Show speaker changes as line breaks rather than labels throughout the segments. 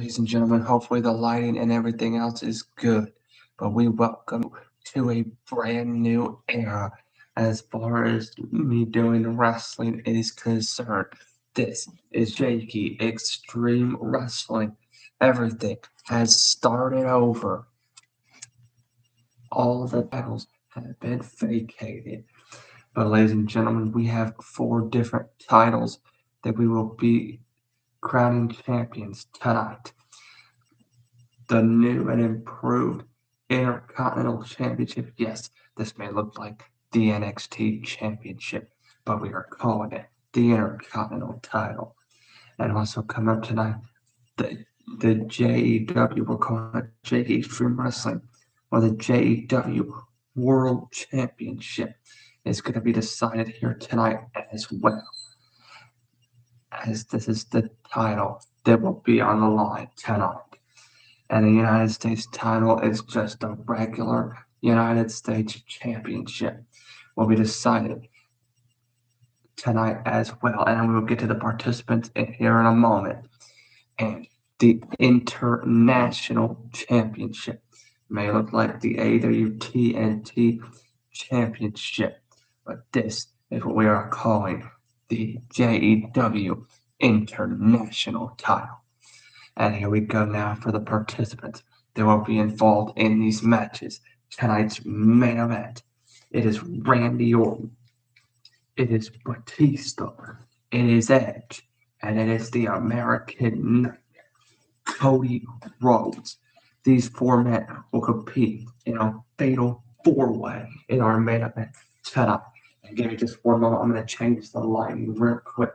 Ladies and gentlemen, hopefully the lighting and everything else is good, but we welcome you to a brand new era as far as me doing wrestling is concerned. This is Jakey Extreme Wrestling. Everything has started over. All the titles have been vacated. But ladies and gentlemen, we have 4 different titles that we will be crowning champions tonight. The new and improved Intercontinental Championship. Yes, this may look like the NXT Championship, but we are calling it the Intercontinental title. And also come up tonight, the JEW, we're calling it Jakey Extreme Wrestling, or the JEW World Championship is going to be decided here tonight as well, as this is the title that will be on the line tonight. And the United States title is just a regular United States Championship. Will be decided tonight as well. And we will get to the participants here in a moment. And the International Championship may look like the AWTNT Championship, but this is what we are calling the JEW International title. And here we go now for the participants that will be involved in these matches. Tonight's main event. It is Randy Orton. It is Batista. It is Edge. And it is the American Nightmare, Cody Rhodes. These 4 men will compete in a fatal 4-way in our main event tonight. And give me just 1 moment. I'm going to change the lighting real quick.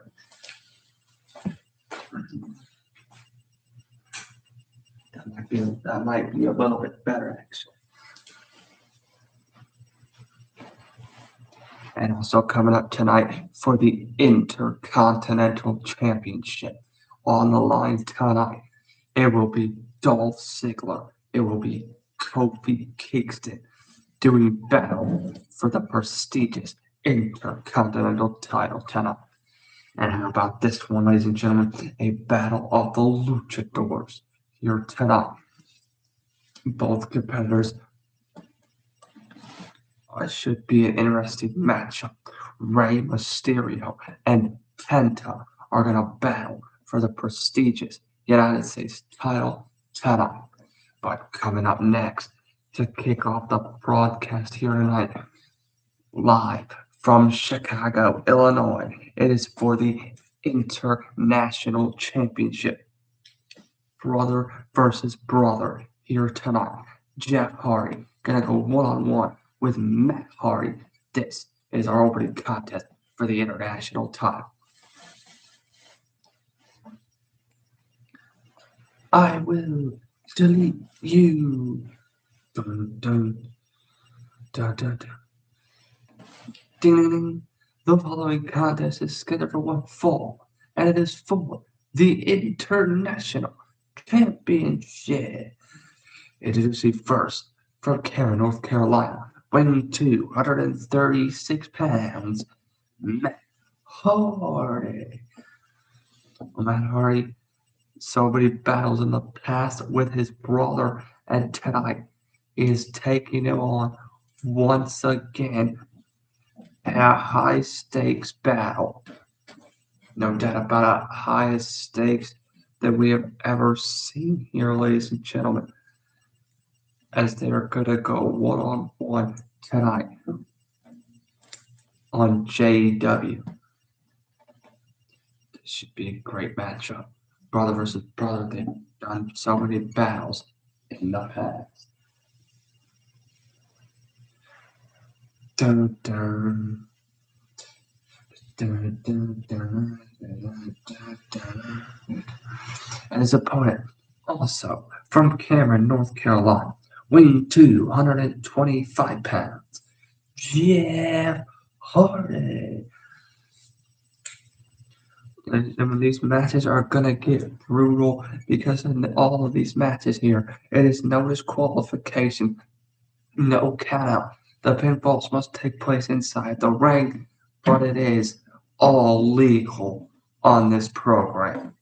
That might be a little bit better, actually. And also coming up tonight for the Intercontinental Championship. On the line tonight, it will be Dolph Ziggler. It will be Kofi Kingston doing battle for the prestigious Intercontinental title tonight. And how about this one, ladies and gentlemen? A battle of the luchadors here tonight. Both competitors should be an interesting matchup. Rey Mysterio and Penta are going to battle for the prestigious United States title tonight. But coming up next to kick off the broadcast here tonight, live from Chicago, Illinois, it is for the International Championship. Brother versus brother here tonight. Jeff Hardy gonna go one-on-one with Matt Hardy. This is our opening contest for the international title. I will delete you. Dun, dun, dun, dun, dun. Ding, ding, ding. The following contest is scheduled for 1 fall, and it is for the International Championship. Introducing first from Cameron, North Carolina, weighing 236 pounds, Matt Hardy. Matt Hardy, so many battles in the past with his brother, and tonight he is taking him on once again in a high stakes battle. No doubt about it, highest stakes that we have ever seen here, ladies and gentlemen, as they are going to go one-on-one tonight on JEW. This should be a great matchup. Brother versus brother, they've done so many battles in the past. Dun, dun. Dun, dun, dun, dun, dun, dun. And his opponent, also from Cameron, North Carolina, weighing 225 pounds, Jeff Hardy. And these matches are going to get brutal because in all of these matches here, it is no disqualification, no count. The pinfalls must take place inside the ring, but it is all legal on this program.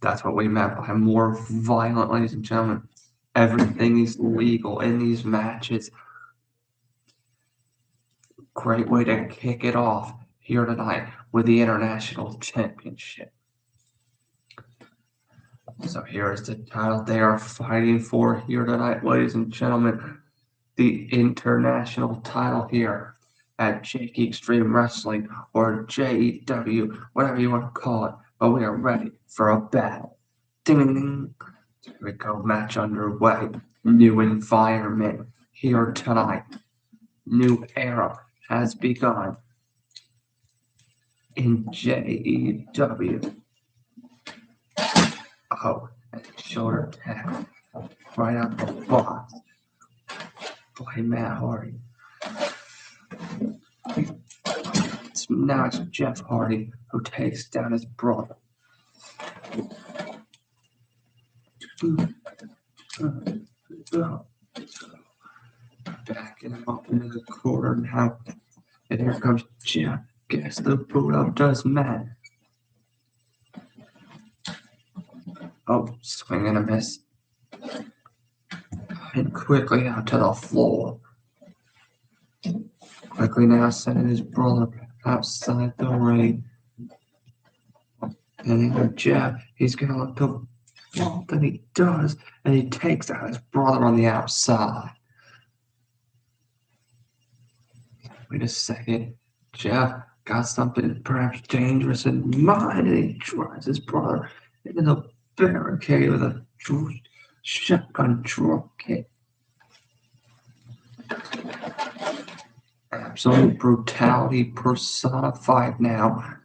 That's what we meant by more violent, ladies and gentlemen. Everything is legal in these matches. Great way to kick it off here tonight with the International Championship. So here is the title they are fighting for here tonight, ladies and gentlemen. The international title here at Jakey Extreme Wrestling, or JEW, whatever you want to call it. But we are ready for a battle. Ding, ding, ding. Here we go, match underway. New environment here tonight. New era has begun in JEW. Oh, and shoulder tackle right out the box by Matt Hardy. Now it's Jeff Hardy who takes down his brother. Backing him up into the corner now. And here comes Jeff. Gets the boot up, does Matt. Oh, swing and a miss. And quickly out to the floor. Quickly now sending his brother outside the ring. And then Jeff, he's going to look to vault, and he does. And he takes out his brother on the outside. Wait a second. Jeff got something perhaps dangerous in mind, and he drives his brother into the barricade with a shotgun drop kick. Absolute brutality personified now.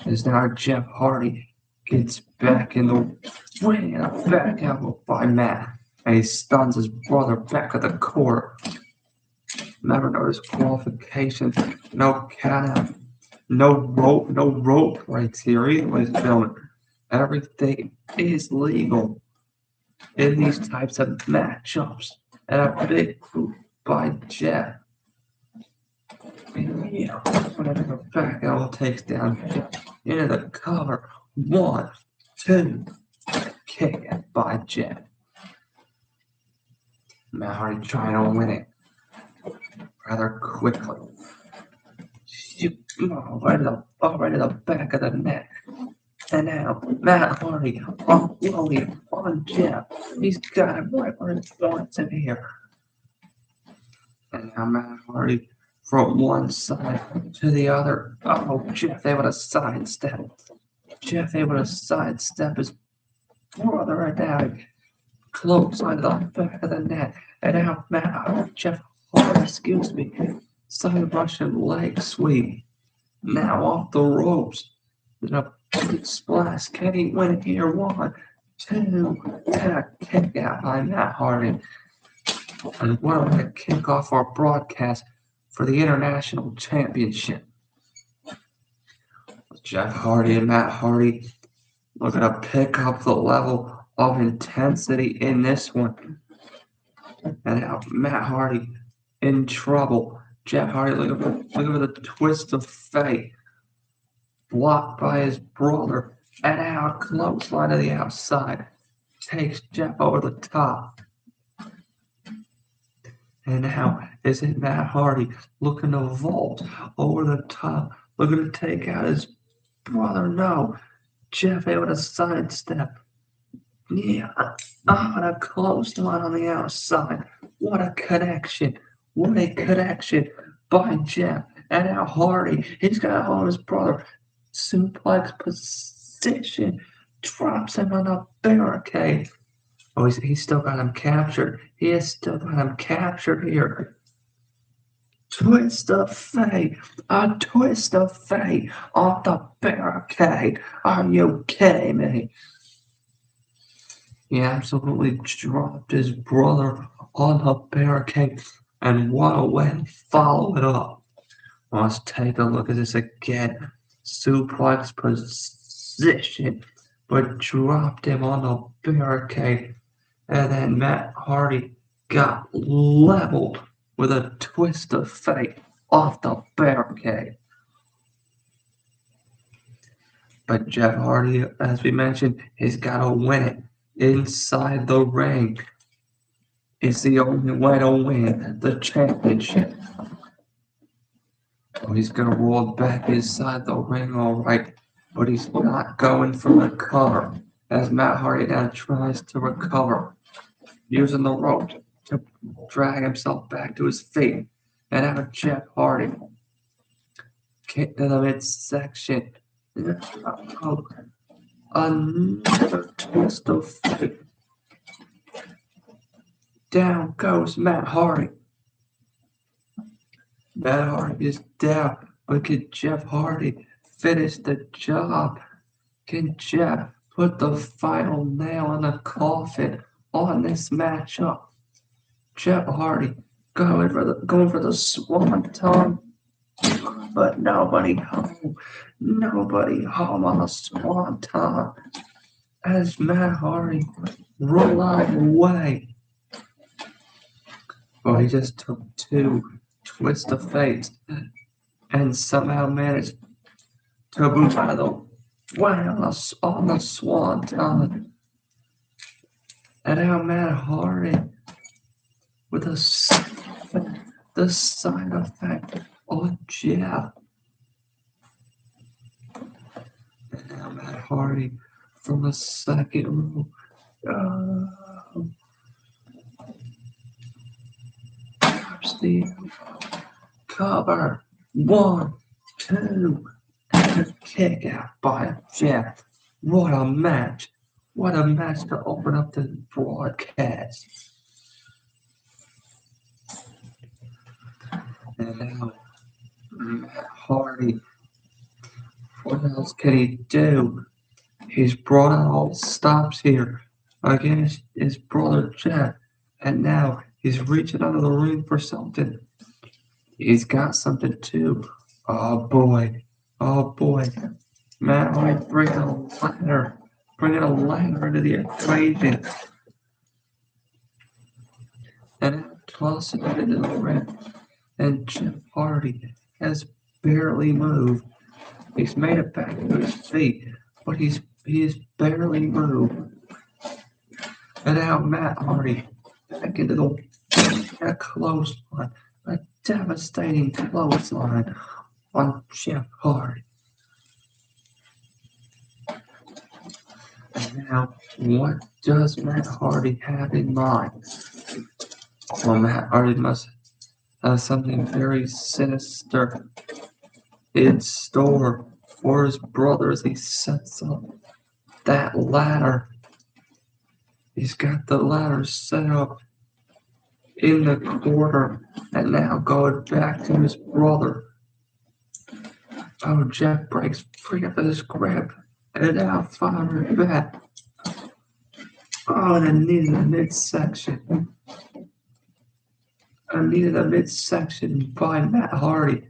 As now Jeff Hardy gets back in the ring and a back elbow by Matt. And he stuns his brother back at the corner. Remember, no disqualifications, no count out, no rope rights here either, ladies and gentlemen. Everything is legal in these types of matchups. And a big boot by Jeff. And yeah, whenever the back elbow takes down Jeff into the cover. 1, 2, kick by Jeff. Matt Hardy trying to win it rather quickly. Right to the back of the neck. And now Matt Hardy unloading on Jeff. He's got him right where it wants him here. And now Matt Hardy from one side to the other. Oh, Jeff able to sidestep. Jeff able to sidestep his brother right now. Close onto the back of the net. And now Jeff Hardy, excuse me. Side Russian leg sweep. Now off the ropes. Then a big splash. Can he win it here? 1, 2, and a kick out by Matt Hardy. And what a way to kick off our broadcast for the International Championship. Jeff Hardy and Matt Hardy looking to pick up the level of intensity in this one. And now Matt Hardy in trouble. Jeff Hardy looking for the twist of fate. Blocked by his brother. And now clothesline to the outside. Takes Jeff over the top. And now is it Matt Hardy looking to vault over the top, looking to take out his brother? No. Jeff able to sidestep. Yeah. And a clothesline on the outside. What a connection. What a connection by Jeff. And now Hardy, he's got to hold his brother. Suplex position. Drops him on a barricade. Oh, he's still got him captured. He has still got him captured here. Twist of fate. A twist of fate off the barricade. Are you kidding me? He absolutely dropped his brother on the barricade. And what a way to follow it up. Let's take a look at this again. Suplex position. But dropped him on the barricade. And then Matt Hardy got leveled with a twist of fate off the barricade. But Jeff Hardy, as we mentioned, he's got to win it inside the ring. It's the only way to win the championship. Oh, he's going to roll back inside the ring, all right, but he's not going for the cover as Matt Hardy now tries to recover, using the rope to drag himself back to his feet. And now Jeff Hardy kick to the midsection. Oh, another twist of fate. Down goes Matt Hardy. Matt Hardy is down, but can Jeff Hardy finish the job? Can Jeff put the final nail in the coffin on this matchup? Jeff Hardy going for the swanton, but nobody home on the swanton as Matt Hardy roll out of the way. Well, he just took two twists of fate and somehow managed to move out of the way on the swanton. And now Matt Hardy with the side effect on Jeff. And now Matt Hardy from the second row. The cover. 1, 2, and a kick out by Jeff. What a match. What a match to open up the broadcast. And now Matt Hardy, what else can he do? He's brought out all the stops here against his brother Jeff. And now he's reaching out of the ring for something. He's got something too. Oh boy. Matt Hardy bringing a ladder into the equation. And tossing it into the ring. And Jeff Hardy has barely moved. He's made it back to his feet, but he is barely moved. And now Matt Hardy back into a clothesline, a devastating clothesline on Jeff Hardy. And now, what does Matt Hardy have in mind? Well, Matt Hardy must have something very sinister in store for his brother as he sets up that ladder. He's got the ladder set up in the corner and now going back to his brother. Oh, Jeff breaks free of his grip and now firing back. Oh, and I needed a midsection. By Matt Hardy.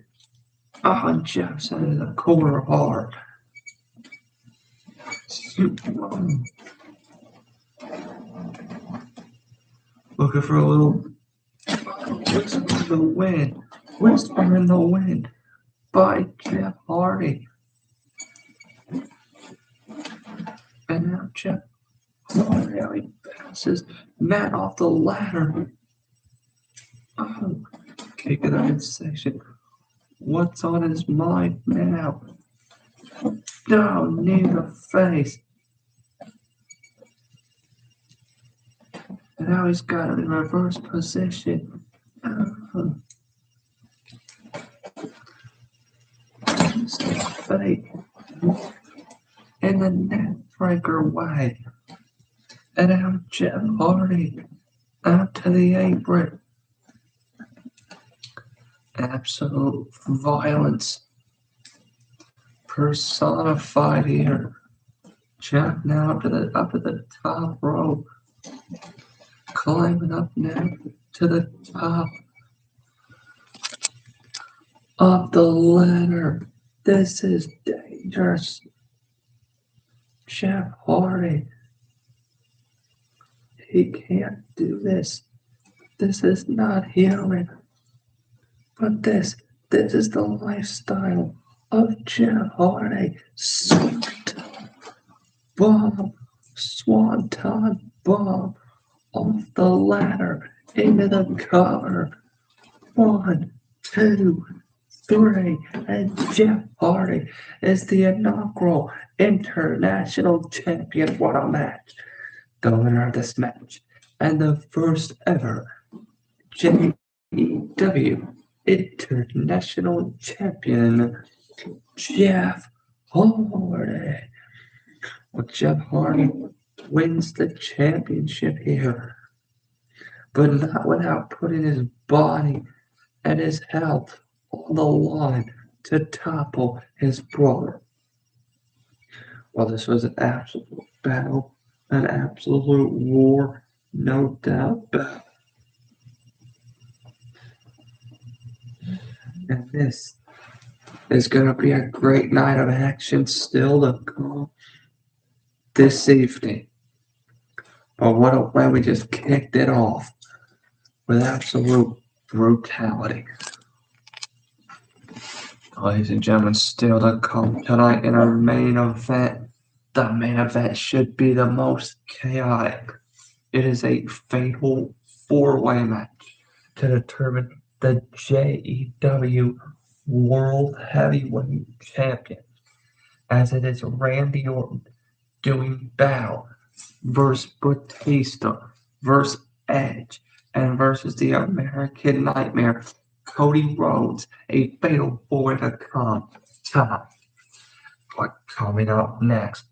Oh, and Jeff's into the corner hard. Looking for a little whisper in the wind by Jeff Hardy. And now Jeff Hardy bounces Matt off the ladder. Oh, kick in the midsection. What's on his mind now? No, knee to the face. And now he's got it in reverse position. Fake. In the net breaker way. And now Jeff Hardy out to the apron. Absolute violence personified here. Jeff now up to the top rope. Climbing up now to the top of the ladder. This is dangerous. Jeff Hardy. He can't do this. This is not human. But this is the lifestyle of Jeff Hardy. Bomb, Swanton bomb off the ladder into the cover. 1, 2, 3, and Jeff Hardy is the inaugural international champion. What a match! The winner of this match and the first ever JEW International Champion, Jeff Hardy. Well, Jeff Hardy wins the championship here, but not without putting his body and his health on the line to topple his brother. Well, this was an absolute battle, an absolute war, no doubt about it. And this is going to be a great night of action still to come this evening. But what a way we just kicked it off with absolute brutality. Ladies and gentlemen, still to come tonight in our main event. The main event should be the most chaotic. It is a fatal four-way match to determine the JEW World Heavyweight Champion, as it is Randy Orton doing battle versus Batista versus Edge and versus the American Nightmare Cody Rhodes, a fatal four to come time. But coming up next,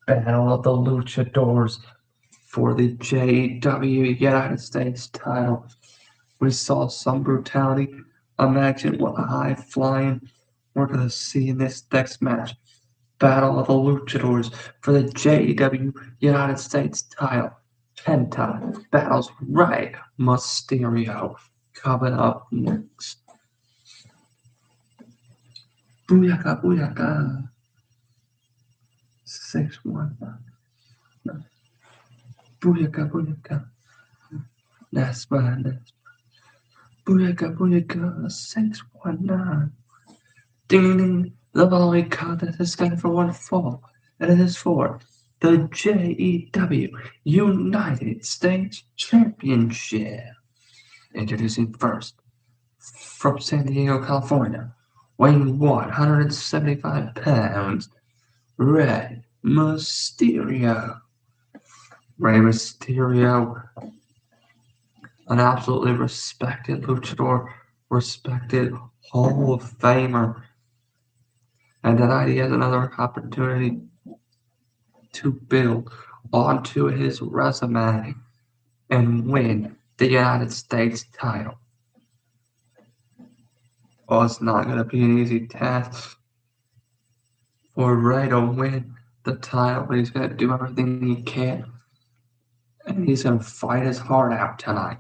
Battle of the Luchadors for the JEW United States title. We saw some brutality. Imagine what high flying we're going to see in this next match. Battle of the Luchadors for the JEW United States title. Penta battles Rey Mysterio. Coming up next. Booyaka, booyaka. 6-1. Booyaka, booyaka. That's fine. Booyaka, booyaka. 619. Ding, ding. The following contest is scheduled for one fall, and it is for the JEW United States Championship. Introducing first, from San Diego, California, weighing 175 pounds, Rey Mysterio. Rey Mysterio, an absolutely respected luchador, respected Hall of Famer. And tonight he has another opportunity to build onto his resume and win the United States title. Well, it's not going to be an easy task for Rey to win the title, but he's going to do everything he can. And he's going to fight his heart out tonight.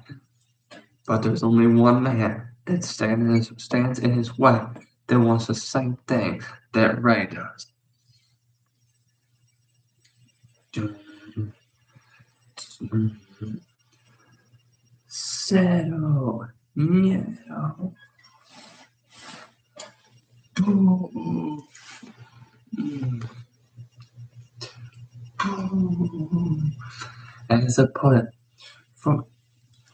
But there's only one man that stands in his way that wants the same thing that Rey does. Settle. Meow. Boom. Boom. And his opponent from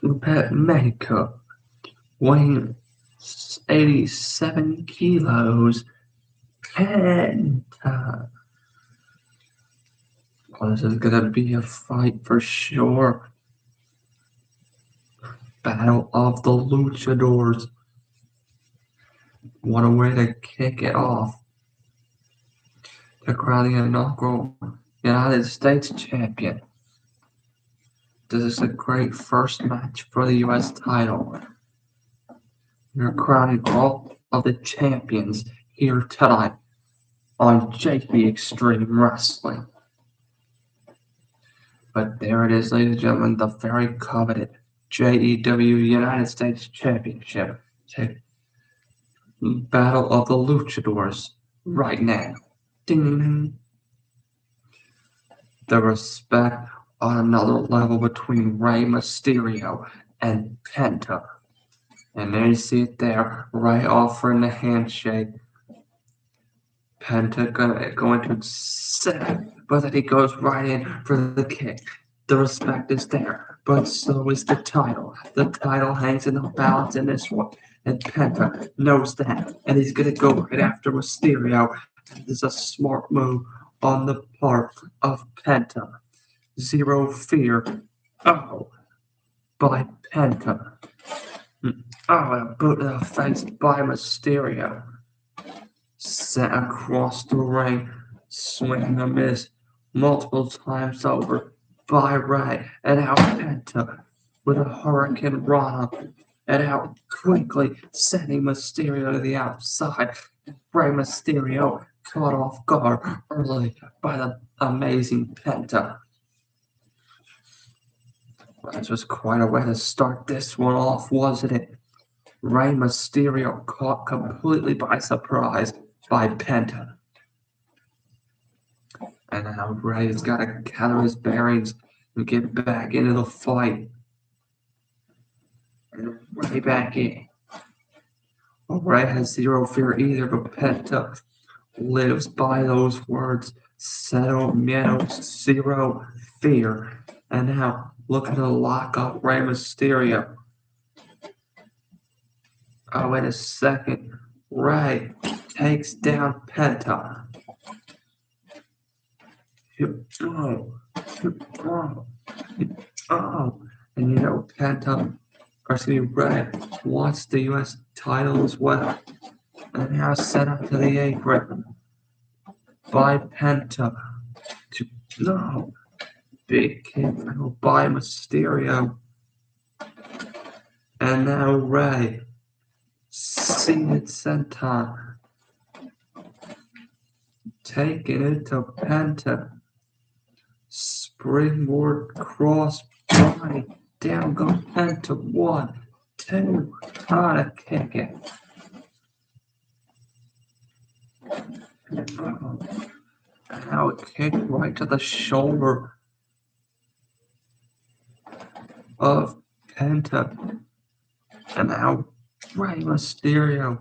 Mexico, weighing 87 kilos, Penta. Well, this is going to be a fight for sure. Battle of the Luchadors. What a way to kick it off. To crown the inaugural United States champion. This is a great first match for the U.S. title. We're crowning all of the champions here tonight on Jakey Extreme Wrestling. But there it is, ladies and gentlemen, the very coveted JEW United States Championship. Battle of the Luchadors right now. Ding, ding, ding. The respect on another level between Rey Mysterio and Penta. And there you see it there, Rey offering the handshake, Penta going to set, but then he goes right in for the kick. The respect is there, but so is the title. The title hangs in the balance in this one, and Penta knows that, and he's gonna go right after Mysterio. This is a smart move on the part of Penta. Zero fear. Oh, by Penta. Oh, and a boot to the face by Mysterio. Set across the ring, swinging a miss multiple times over by Ray, and out Penta with a Hurricane Rana, and out quickly sending Mysterio to the outside. Rey Mysterio caught off guard early by the amazing Penta. That was quite a way to start this one off, wasn't it? Rey Mysterio caught completely by surprise by Penta. And now Rey's got to gather his bearings and get back into the fight. And Rey back in. Well, Rey has zero fear either, but Penta lives by those words. Cero miedo, zero fear. And now look at the lock up Rey Mysterio. Oh, wait a second. Rey takes down Penta. Oh, and you know, Penta, or excuse me, Rey wants the U.S. title as well. And now sent up to the apron by Penta. No, big kick by Mysterio. And now Rey, seated senton, taking it to Penta. Springboard cross body. Down go Penta. 1, 2. Try to kick it. And now it kicked right to the shoulder of Penta. And now Rey Mysterio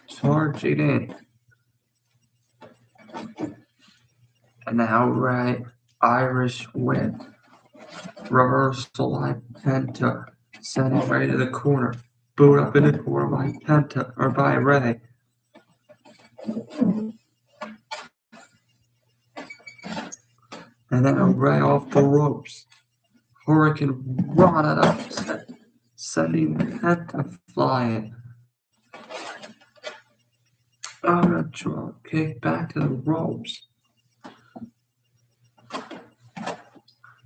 charging in. And now Rey, Irish whip, reversal by Penta, sending Rey to the corner. Boot up in the corner by Penta, or by Rey. And now Rey off the ropes. Hurricane Rana up, sending Penta flying. A drop kick back to the ropes.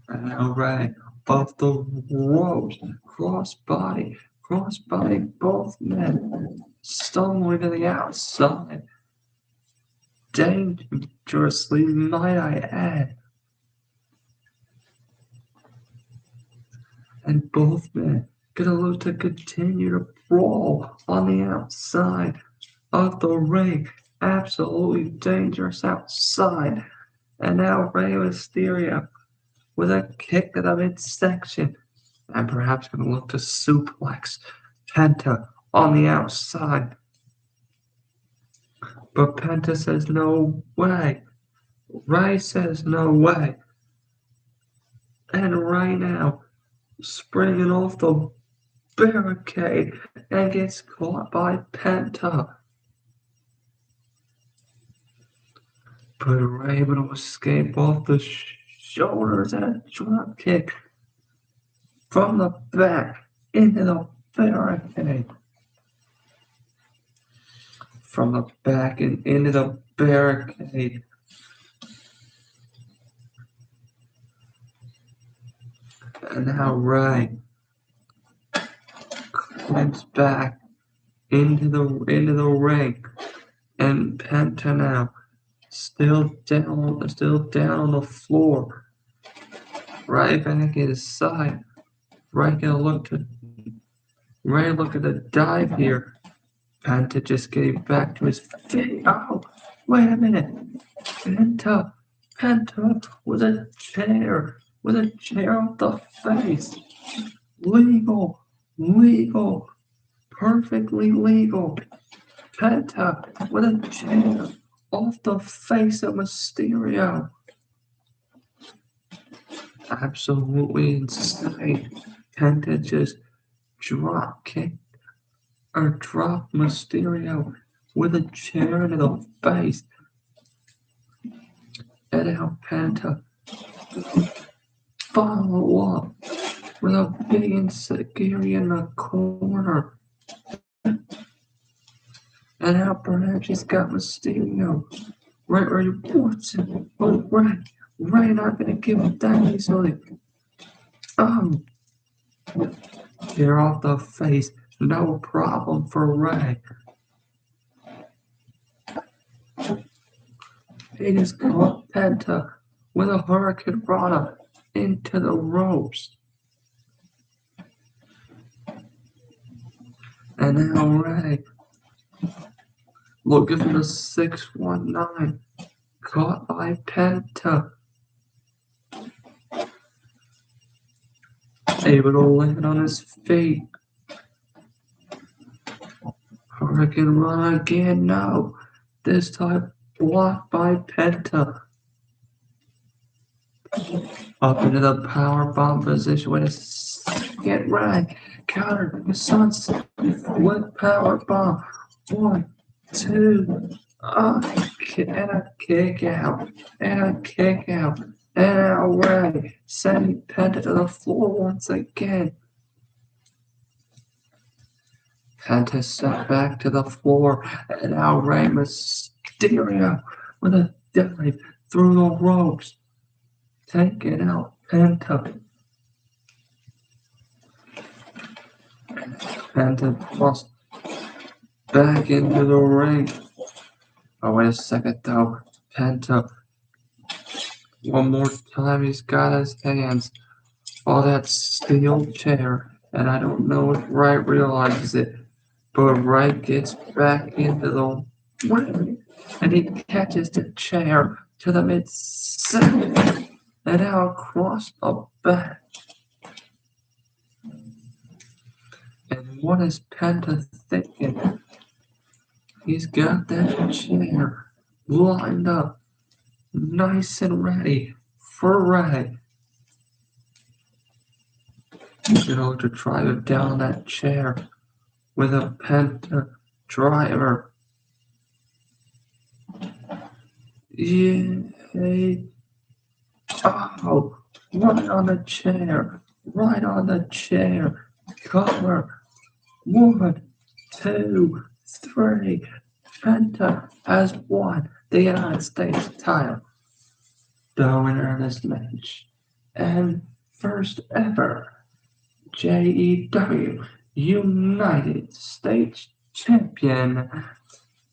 And now Rey off the ropes. Crossbody, both men stumbling to the outside. Dangerously, might I add. And both men gonna look to continue to brawl on the outside of the ring. Absolutely dangerous outside. And now Rey Mysterio with a kick to the midsection. And perhaps gonna look to suplex Penta on the outside. But Penta says no way. Rey says no way. And right now, springing off the barricade and gets caught by Penta. But Rey able to escape off the shoulders and a drop kick from the back into the barricade. From the back and into the barricade. And now Rey climbs back into the ring, and Penta now still down on the floor. Right back at his side. Rey look at the dive here. Penta just getting back to his feet. Oh, wait a minute. Penta with a chair off the face. Legal, perfectly legal. Penta with a chair off the face of Mysterio. Absolutely insane. Penta just drop kicked or dropped Mysterio with a chair to the face. And now Penta follow up with a big Insecurity in the corner. And now perhaps he's got Mysterio right where he wants him. Oh, Ray not gonna give him that easily. Tear off the face, no problem for Ray. He just caught Penta with a Hurricane Rana into the ropes. And now Ray, looking for the 619, caught by Penta. Able to land on his feet. Hurricane Rana again, no. This time blocked by Penta. Up into the power bomb position with a second Ray. Counter the sunset with power bomb. 1, 2, and a kick out. And a kick out. And now Ray sending Penta to the floor once again. Penta sent back to the floor, and now Rey Mysterio with a dive through the ropes, taking out Penta. Penta tossed back into the ring. Oh, wait a second though. Penta, one more time, he's got his hands on that steel chair, and I don't know if Ray realizes it. But Ray gets back into the ring, and he catches the chair to the midsection, and now across the back. And what is Penta thinking? He's got that chair lined up, nice and ready for Ray. To drive him down that chair with a Penta driver. Yay. Oh, right on the chair. Right on the chair. Cover. 1, 2, 3. Penta has won the United States title. The winner of this match. And first ever JEW United States Champion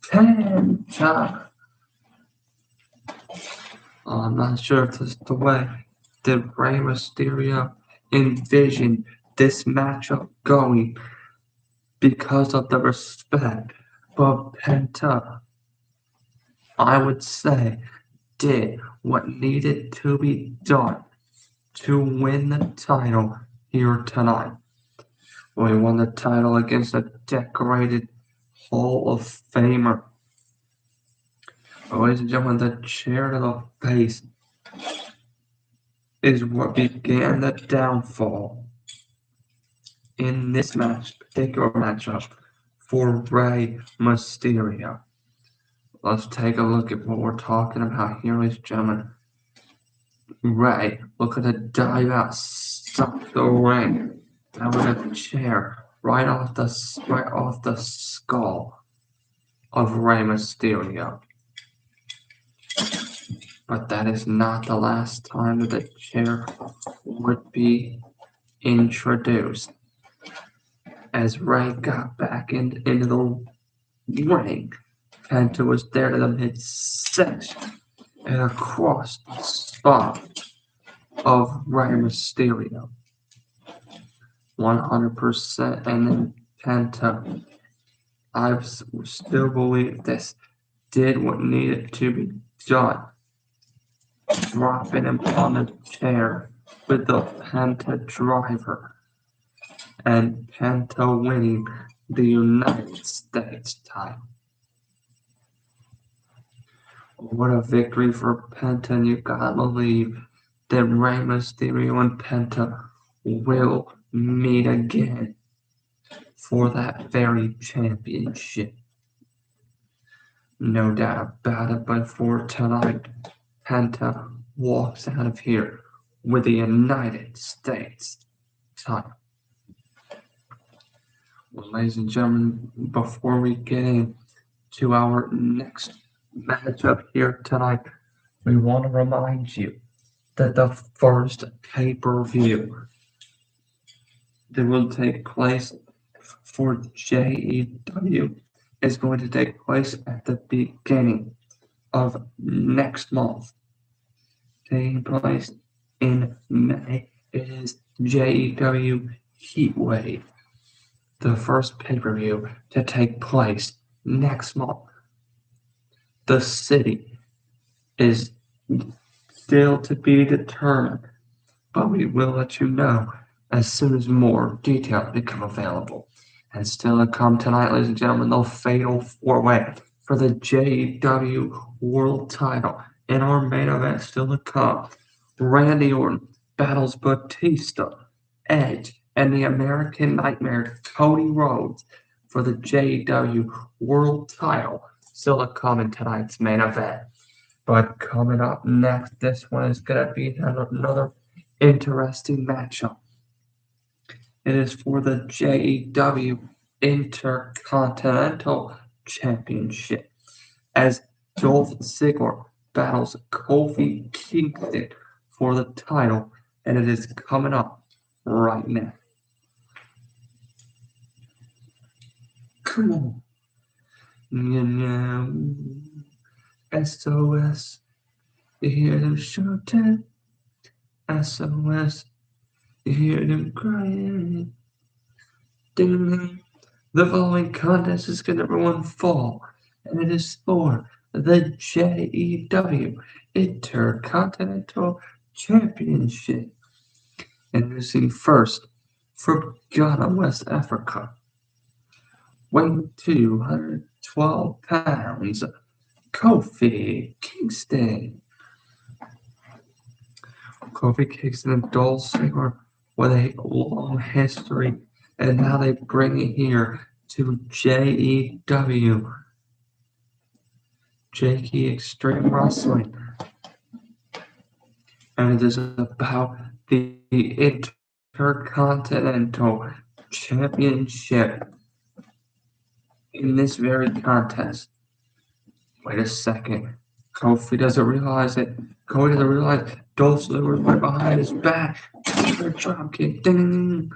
Penta. I'm not sure if this is the way that Rey Mysterio envisioned this matchup going because of the respect, but Penta, I would say, did what needed to be done to win the title here tonight. We won the title against a decorated Hall of Famer. Ladies and gentlemen, the chair to the face is what began the downfall in this particular matchup for Rey Mysterio. Let's take a look at what we're talking about here, ladies and gentlemen. Rey, look at the dive out, stop the ring. That was a chair right off the skull of Rey Mysterio. But that is not the last time that the chair would be introduced. As Rey got back into the ring, Penta was there to the midsection and across the spot of Rey Mysterio. 100%, and then Penta, I still believe this, did what needed to be done. Dropping him on the chair with the Penta driver. And Penta winning the United States title. What a victory for Penta, and you gotta believe that Rey Mysterio and Penta will meet again for that very championship. No doubt about it, but for tonight, Penta walks out of here with the United States title. Well, ladies and gentlemen, before we get into our next matchup here tonight, we want to remind you that the first pay-per-view that will take place for JEW is going to take place at the beginning of next month. Taking place in May, it is JEW Heatwave, the first pay-per-view to take place next month. The city is still to be determined, but we will let you know as soon as more details become available. And still to come tonight, ladies and gentlemen, the fatal four-way for the JEW World Title. In our main event, still to come, Randy Orton battles Batista, Edge, and the American Nightmare Cody Rhodes for the JEW World Title. Still to come in tonight's main event. But coming up next, this one is going to be another interesting matchup. It is for the JEW Intercontinental Championship as Dolph Ziggler battles Kofi Kingston for the title, and it is coming up right now. Come on. You know, SOS. You hear them shouting. SOS. You hear them crying. Ding. The following contest is going to everyone fall, and it is for the JEW Intercontinental Championship. Introducing first from Ghana, West Africa, weighing 212 pounds, Kofi Kingston. Kofi Kingston and Dolph Ziggler with a long history, and now they bring it here to JEW, Jakey Extreme Wrestling. And it is about the Intercontinental Championship in this very contest. Wait a second. Kofi doesn't realize it. Kofi doesn't realize Dolph Ziggler is right behind his back. Drop kick. Ding.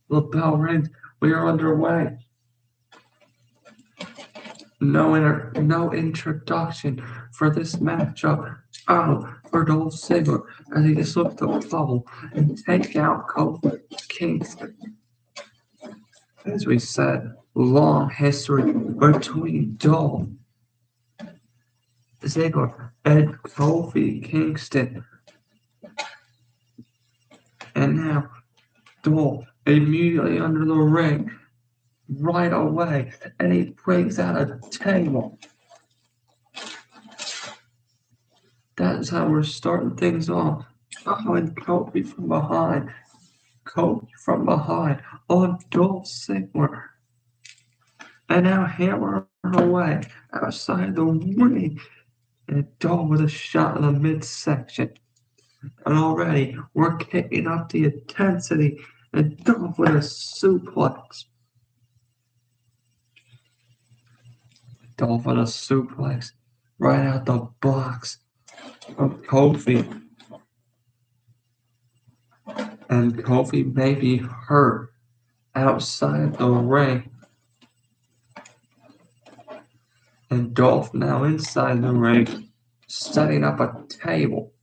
The bell rings. We are underway. No introduction for this matchup. Oh, for Dolph Ziggler as he just looks to bubble and take out Kofi Kingston. As we said, long history between Dolph Ziggler and Kofi Kingston. And now Dolph immediately under the ring right away, and he breaks out a table. That's how we're starting things off. Oh, and Kofi from behind. Kofi from behind on Dolph Ziggler. And now hammering away outside the ring. And Dolph with a shot in the midsection. And already we're kicking up the intensity. And Dolph with a suplex. Dolph with a suplex right out the box of Kofi. And Kofi may be hurt outside the ring. And Dolph now inside the ring, setting up a table.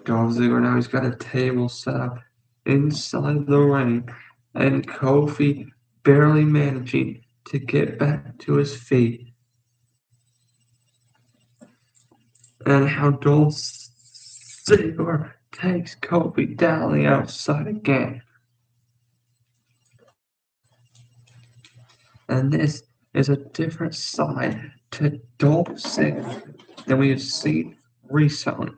Dolph Ziggler now he's got a table set up inside the ring. And Kofi barely managing to get back to his feet. And how Dolph Ziggler takes Kofi down the outside again. And this is a different side to Dolph Ziggler than we have seen recently.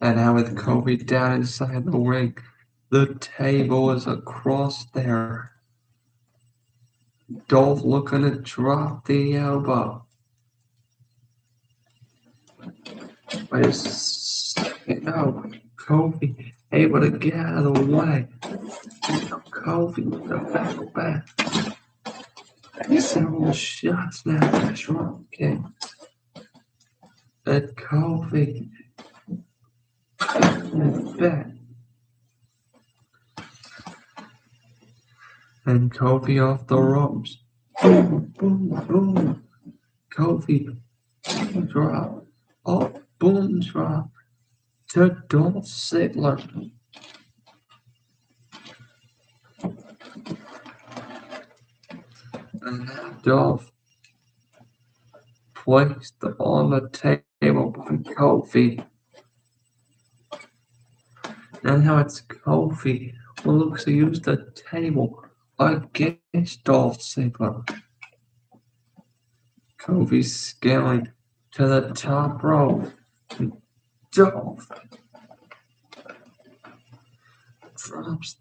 And now with Kofi down inside the ring, the table is across there. Dolph looking to drop the elbow. But it's, Kofi able to get out of the way. Kofi with the back. And several shots now. Drop kick. And Kofi back. And Kofi off the ropes. Boom, boom, boom. Kofi drop. Oh, boom drop to Dolph Ziggler. And now Dolph placed on the table by Kofi. And now it's Kofi who looks to use the table against Dolph Ziggler. Kofi scaling to the top rope. Dolph drops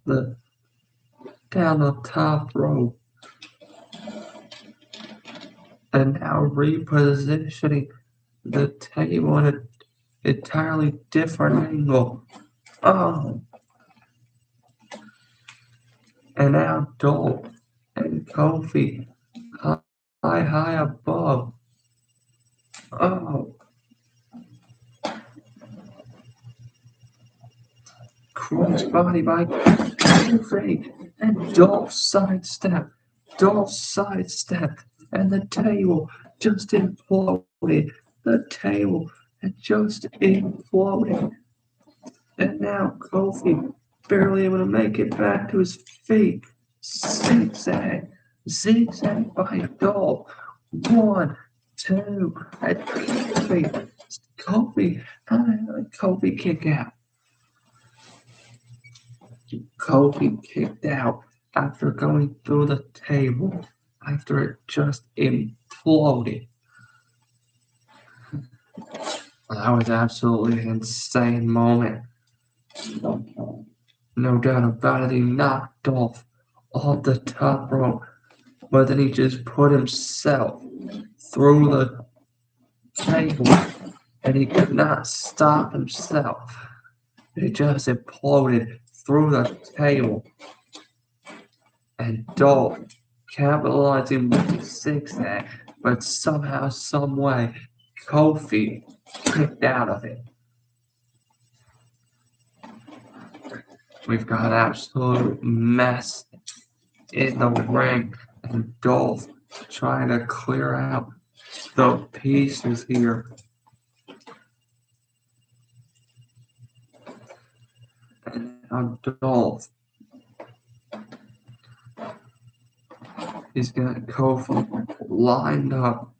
down the top rope. And now repositioning the table in an entirely different angle. Oh. And now Dolph and Kofi high above. Oh. Crossbody by Kofi. And Dolph sidestep. And the table just imploded. The table had just imploded. And now Kofi barely able to make it back to his feet. Zigzag by Dolph. 1, 2, and Kofi kick out. Kofi kicked out after going through the table, after it just imploded. That was absolutely an insane moment. No doubt about it, he knocked Dolph off the top rope, but then he just put himself through the table, and he could not stop himself. It just imploded through the table, and Dolph capitalizing with the zigzag, but somehow, some way, Kofi kicked out of it. We've got an absolute mess in the ring, and Dolph trying to clear out the pieces here. And now Dolph is got Kofi lined up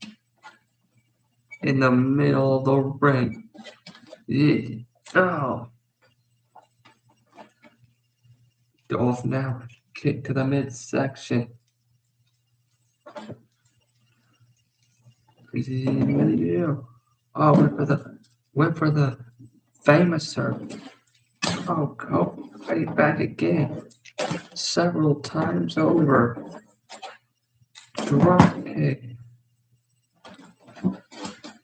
in the middle of the ring. Oh. Dolph now kick to the midsection. Yeah. Oh, went for the famous serve. Oh, Kofi back again. Several times over. Drop kick.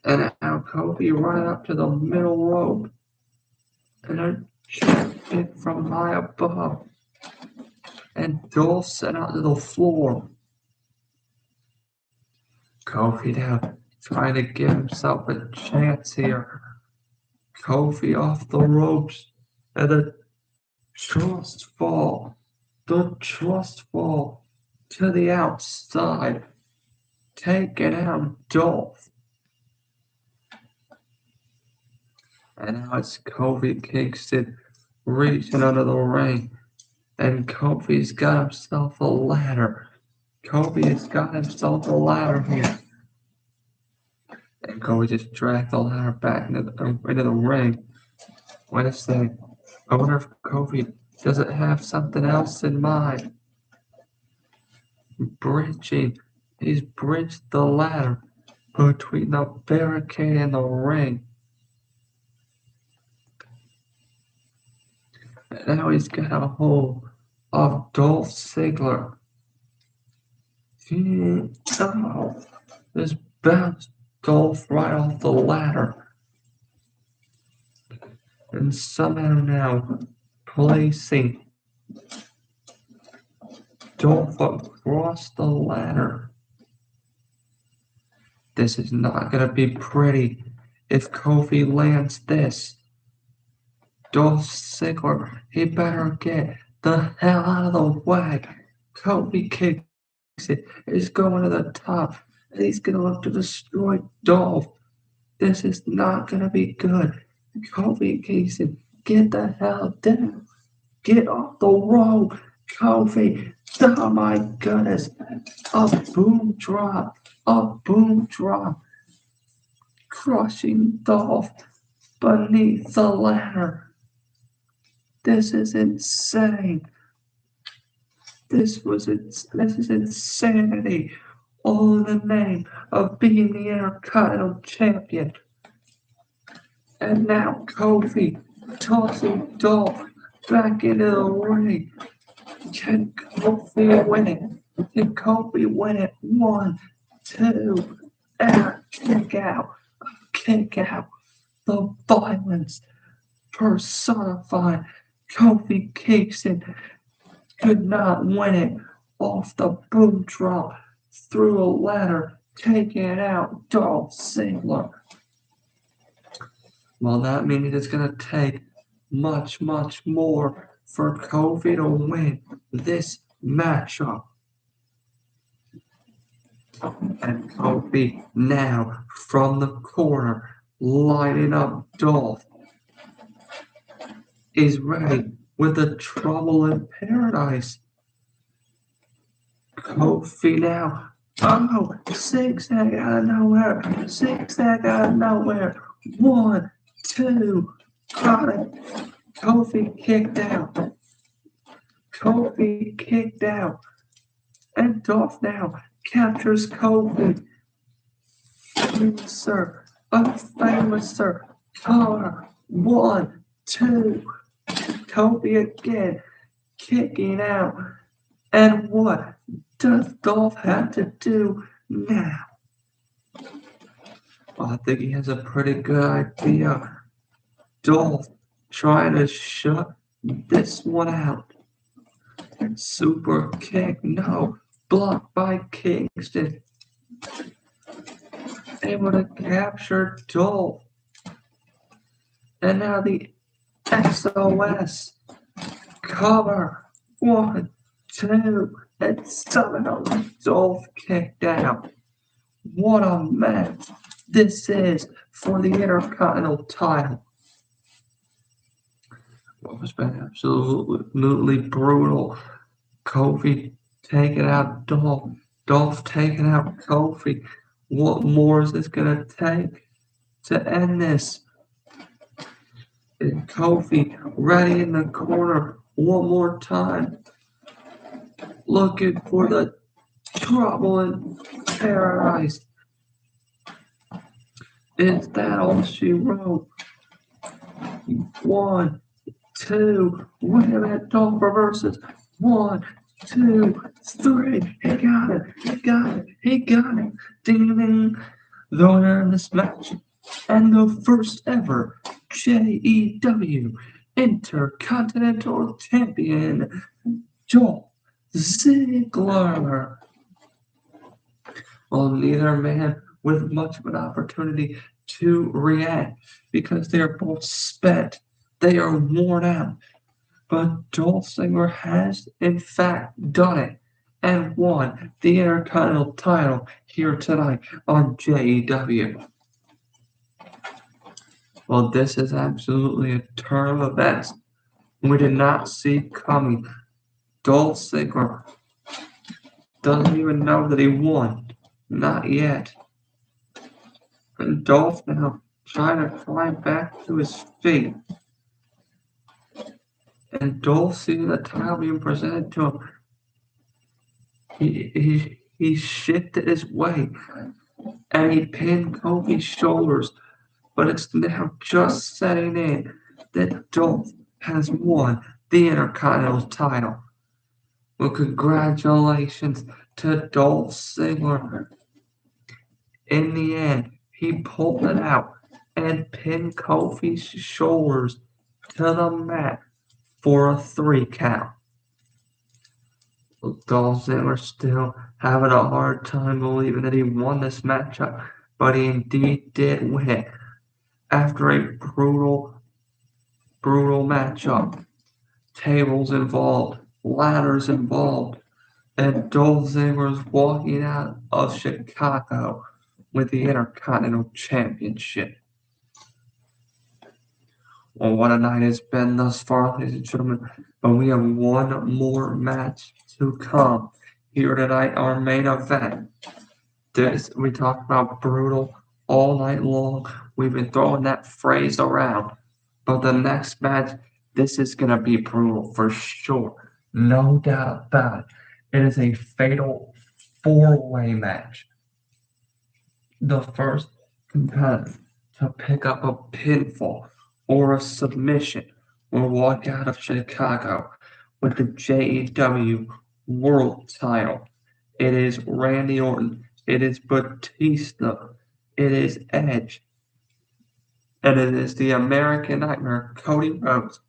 And now Kofi right up to the middle rope. And a drop kick from high above. And Dolph sent out to the floor. Kofi now trying to give himself a chance here. Kofi off the ropes. And the trust fall. The trust fall to the outside. Taking out Dolph. And now it's Kofi Kingston reaching under the ring. And Kofi's got himself a ladder. Kofi has got himself a ladder here. And Kofi just dragged the ladder back into the ring. Wait a second. I wonder if Kofi doesn't have something else in mind. bridging. He's bridged the ladder between the barricade and the ring. And now he's got a hold of Dolph Ziggler. Oh, this bounced Dolph right off the ladder. And somehow now placing Dolph across the ladder. This is not going to be pretty if Kofi lands this. Dolph Ziggler, he better get the hell out of the way. Kofi kicks it. He's going to the top. And he's going to look to destroy Dolph. This is not going to be good. Kofi kicks it. Get the hell down. Get off the road. Kofi. Oh my goodness. A boom drop. A boom drop. Crushing Dolph beneath the ladder. This is insane. This is insanity. All in the name of being the Intercontinental Champion. And now Kofi tossing Dolph back into the ring. Can Kofi win it? Can Kofi win it? 1, 2, and kick out. Kick out. The violence personified. Kofi Kingston could not win it off the boom drop through a ladder, taking out Dolph Ziggler. Well, that means it's going to take much, much more for Kofi to win this matchup. And Kofi now from the corner, lining up Dolph, is ready with the Trouble in Paradise. Kofi now. Oh, zigzag out of nowhere. Zigzag out of nowhere. 1, 2. Got it. Kofi kicked out. Kofi kicked out. And Dolph now captures Kofi. Famouser. Collar. 1, 2. Kofi again. Kicking out. And what does Dolph have to do now? Well, I think he has a pretty good idea. Dolph trying to shut this one out. Super kick, no. Blocked by Kingston. Able to capture Dolph. And now the SOS. Cover. 1, 2, and somehow Dolph kicked out. What a match this is for the Intercontinental title. Well, it's been absolutely brutal. Kofi taking out Dolph. Dolph taking out Kofi. What more is this going to take to end this? And Kofi ready in the corner one more time. Looking for the Trouble in Paradise. Is that all she wrote? 1, 2. Wait a minute. Dolph reverses. 1, 2, 3. He got it. He got it. He got it. Ding ding. The winner in this match and the first ever JEW Intercontinental Champion, Dolph Ziggler. Well, neither man with much of an opportunity to react because they are both spent. They are worn out. But Dolph Ziggler has, in fact, done it and won the Intercontinental title here tonight on JEW. Well, this is absolutely a turn of events we did not see coming. Dolph Ziggler doesn't even know that he won. Not yet. And Dolph now trying to climb back to his feet. And Dolph seeing the title being presented to him. He shifted his weight and he pinned Kofi's shoulders, but it's now just setting in that Dolph has won the Intercontinental title. Well, congratulations to Dolph Ziggler. In the end, he pulled it out and pinned Kofi's shoulders to the mat for a 3 count. Dolph Ziggler still having a hard time believing that he won this matchup, but he indeed did win it after a brutal matchup. Tables involved, ladders involved, and Dolph Ziggler's walking out of Chicago with the Intercontinental Championship. Well, what a night it's been thus far, ladies and gentlemen. But we have one more match to come here tonight, our main event. We talked about brutal all night long. We've been throwing that phrase around. But the next match, this is going to be brutal for sure. No doubt about it. It is a fatal 4-way match. The first competitor to pick up a pinfall or a submission will walk out of Chicago with the JEW World title. It is Randy Orton. It is Batista. It is Edge. And it is the American Nightmare, Cody Rhodes.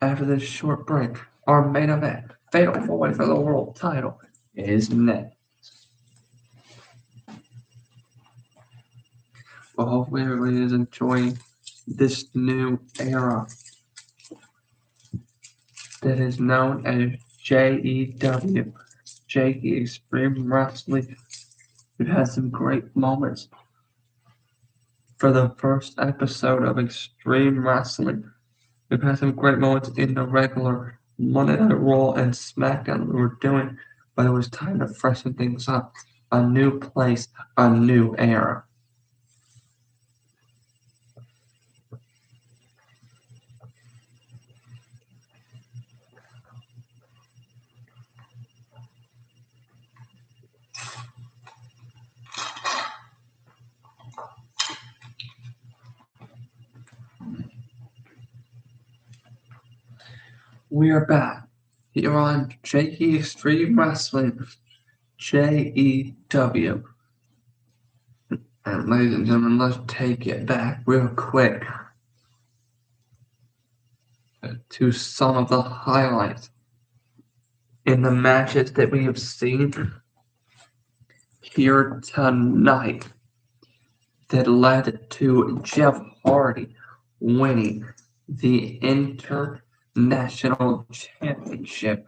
After this short break, our main event, fatal 4-way for the world title, is next. Well, hopefully everybody is enjoying this new era that is known as JEW, Jakey Extreme Wrestling. We've had some great moments for the first episode of Extreme Wrestling. We've had some great moments in the regular Monday Night Raw and SmackDown we were doing, but it was time to freshen things up. A new place, a new era. We are back here on Jakey Extreme Wrestling, JEW. And ladies and gentlemen, let's take it back real quick to some of the highlights in the matches that we have seen here tonight that led to Jeff Hardy winning the International Championship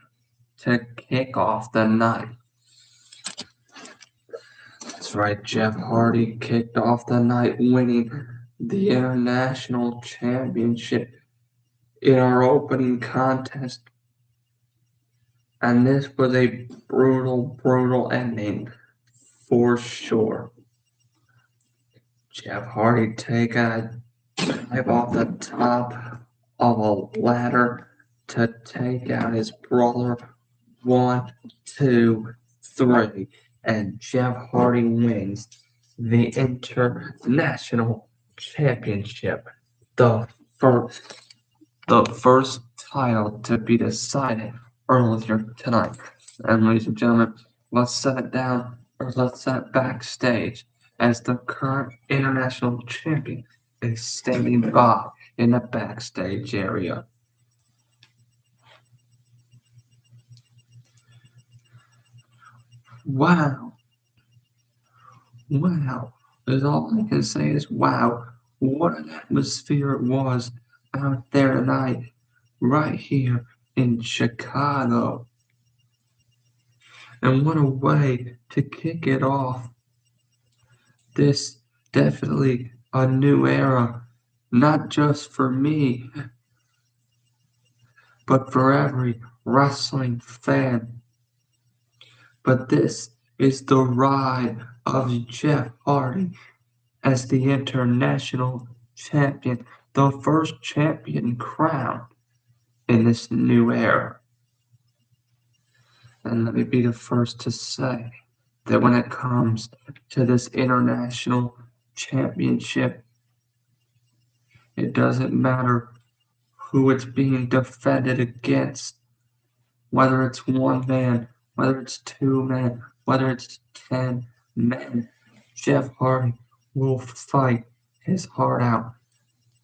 to kick off the night. That's right, Jeff Hardy kicked off the night winning the International Championship in our opening contest. And this was a brutal ending for sure. Jeff Hardy taking a dive off the top of a ladder to take out his brother. 1, 2, 3. And Jeff Hardy wins the International Championship. The first title to be decided earlier tonight. And ladies and gentlemen, let's set it backstage as the current international champion is standing by in the backstage area. Wow. Is all I can say is wow. What an atmosphere it was out there tonight, right here in Chicago. And what a way to kick it off. This definitely a new era, not just for me, but for every wrestling fan. But this is the ride of Jeff Hardy as the international champion, the first champion crowned in this new era. And let me be the first to say that when it comes to this international championship, it doesn't matter who it's being defended against, whether it's one man, whether it's two men, whether it's 10 men. Jeff Hardy will fight his heart out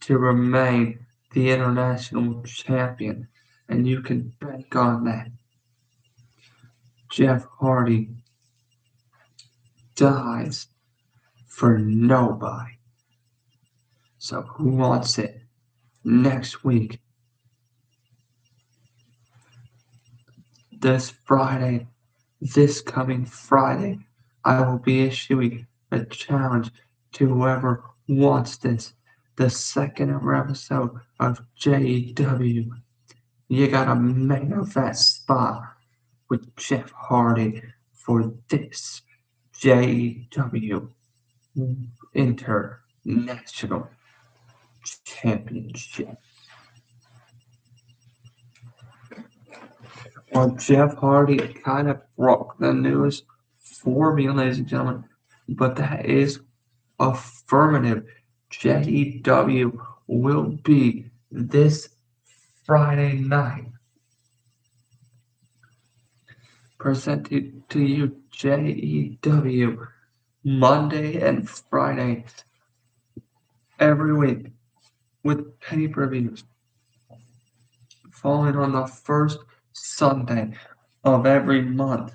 to remain the international champion, and you can bank on that. Jeff Hardy dies for nobody. So who wants it next week? This coming Friday, I will be issuing a challenge to whoever wants this. The second ever episode of JEW. You got a main event spot with Jeff Hardy for this JEW International Championship. Well, Jeff Hardy kind of broke the news for me, ladies and gentlemen, but that is affirmative. JEW will be this Friday night. Presented to you JEW Monday and Friday every week with pay-per-views falling on the first Sunday of every month,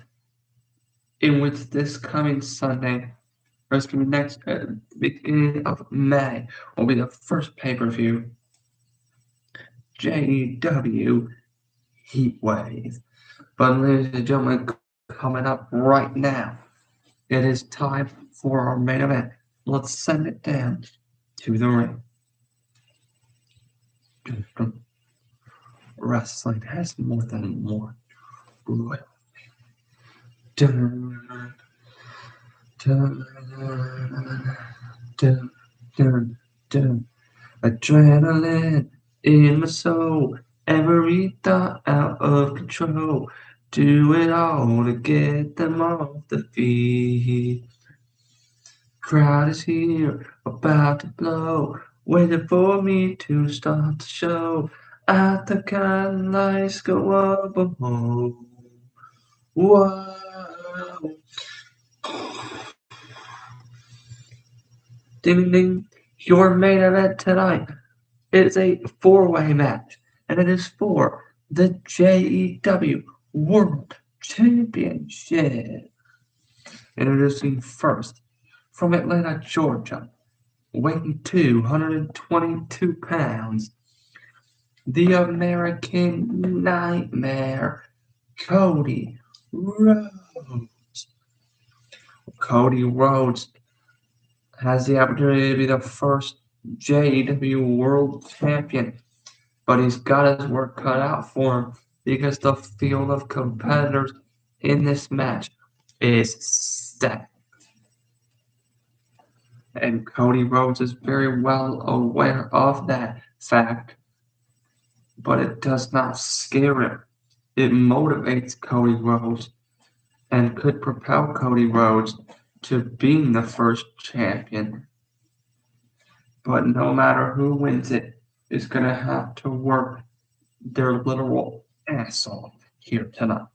in which this coming Sunday, or it's going to be next beginning of May, will be the first pay-per-view, JEW Heatwave. But ladies and gentlemen, coming up right now, it is time for our main event. Let's send it down to the ring. Wrestling has more than one royal. Dun, dun, dun, dun, dun. Adrenaline in my soul, every thought out of control. Do it all to get them off the feet. Crowd is here, about to blow, waiting for me to start the show. At the kind lights go up a hole. Whoa. Ding ding. Your main event tonight is a four-way match, and it is for the JEW World Championship. Introducing first, from Atlanta, Georgia, weighing 222 pounds, the American Nightmare, Cody Rhodes. Cody Rhodes has the opportunity to be the first JEW World Champion, but he's got his work cut out for him because the field of competitors in this match is stacked. And Cody Rhodes is very well aware of that fact, but it does not scare him. It motivates Cody Rhodes and could propel Cody Rhodes to being the first champion. But no matter who wins it is going to have to work their literal ass off here tonight.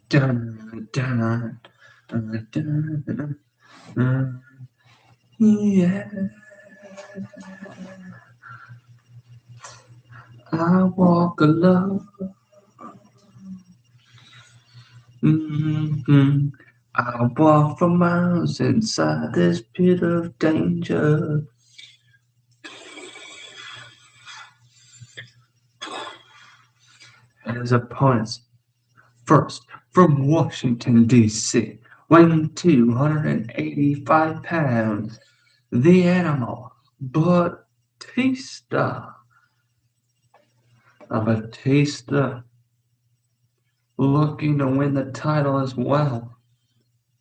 Dun, dun, dun, dun, dun, dun. Yeah. I walk alone. Mm-hmm. I walk for miles inside this pit of danger. And his opponents, first from Washington, D.C., weighing 285 pounds, the Animal, Batista. Batista looking to win the title as well.